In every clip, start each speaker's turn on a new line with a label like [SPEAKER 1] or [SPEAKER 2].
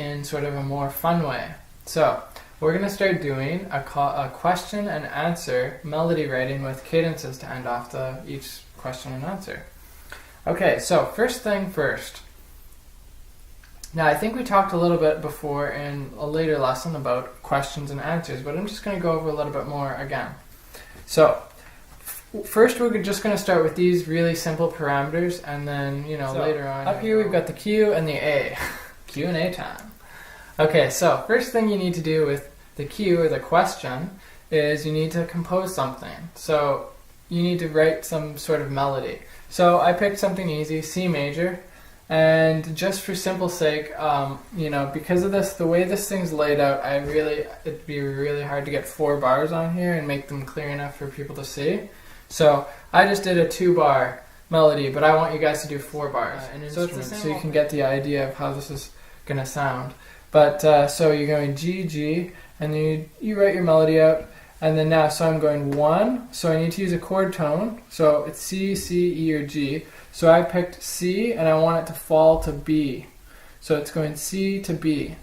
[SPEAKER 1] in sort of a more fun way. So we're going to start doing a question and answer melody writing with cadences to end off each question and answer. Okay, so first thing first. Now, I think we talked a little bit before in a later lesson about questions and answers, but I'm just going to go over a little bit more again. So, first we're just going to start with these really simple parameters, and then, later on, up here we've got the Q and the A. Q and A time. Okay, so first thing you need to do with the Q, or the question, is you need to compose something. So, you need to write some sort of melody. So, I picked something easy, C major. And just for simple sake, because of this, the way this thing's laid out, it'd be really hard to get 4 bars on here and make them clear enough for people to see. So I just did a 2-bar melody, but I want you guys to do 4 bars. So it's the same, so you can get the idea of how this is going to sound. But so you're going G, G, and then you write your melody out. And then now, so I'm going 1, so I need to use a chord tone. So it's C, C, E, or G. So I picked C, and I want it to fall to B. So it's going C to B.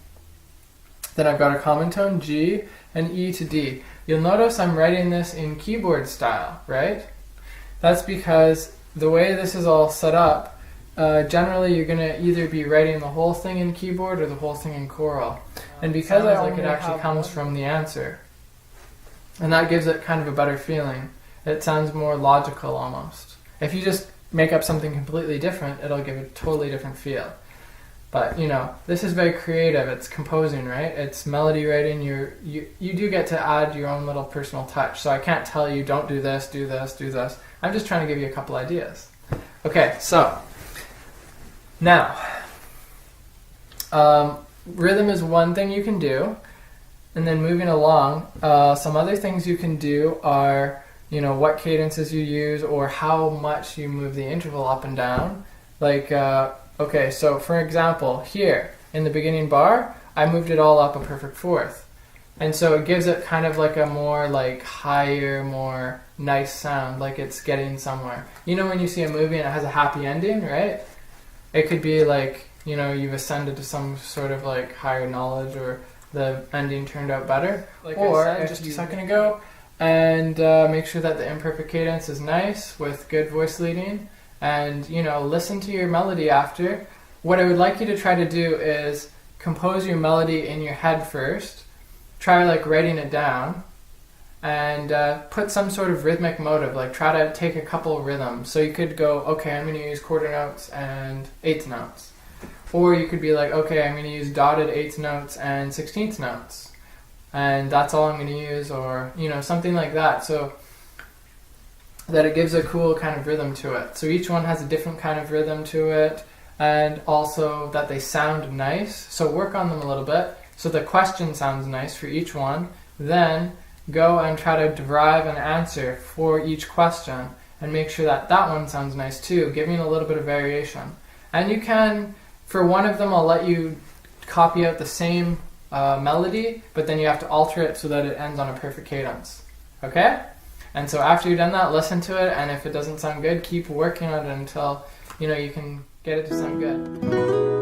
[SPEAKER 1] Then I've got a common tone, G, and E to D. You'll notice I'm writing this in keyboard style, right? That's because the way this is all set up, generally you're going to either be writing the whole thing in keyboard or the whole thing in choral. And because I like it actually comes from the answer. And that gives it kind of a better feeling. It sounds more logical almost. If you just make up something completely different, it'll give a totally different feel. But, this is very creative. It's composing, right? It's melody writing. You do get to add your own little personal touch. So I can't tell you, don't do this, do this, do this. I'm just trying to give you a couple ideas. Okay, so now, rhythm is one thing you can do. And then moving along, some other things you can do are, what cadences you use or how much you move the interval up and down. Like, okay, so for example, here in the beginning bar, I moved it all up a perfect fourth. And so it gives it kind of like a more higher, more nice sound, like it's getting somewhere. When you see a movie and it has a happy ending, right? It could be like, you've ascended to some sort of higher knowledge, or the ending turned out better, or I said just a second ago, and make sure that the imperfect cadence is nice with good voice leading, and listen to your melody after. What I would like you to try to do is compose your melody in your head first, try writing it down, and put some sort of rhythmic motive, try to take a couple rhythms. So you could go, okay, I'm going to use quarter notes and eighth notes. Or you could be okay, I'm going to use dotted eighth notes and 16th notes. And that's all I'm going to use, or, something like that. So that it gives a cool kind of rhythm to it. So each one has a different kind of rhythm to it. And also that they sound nice. So work on them a little bit. So the question sounds nice for each one. Then go and try to derive an answer for each question. And make sure that that one sounds nice too, giving a little bit of variation. And you can... For one of them, I'll let you copy out the same melody, but then you have to alter it so that it ends on a perfect cadence. Okay? And so after you've done that, listen to it, and if it doesn't sound good, keep working on it until, you can get it to sound good.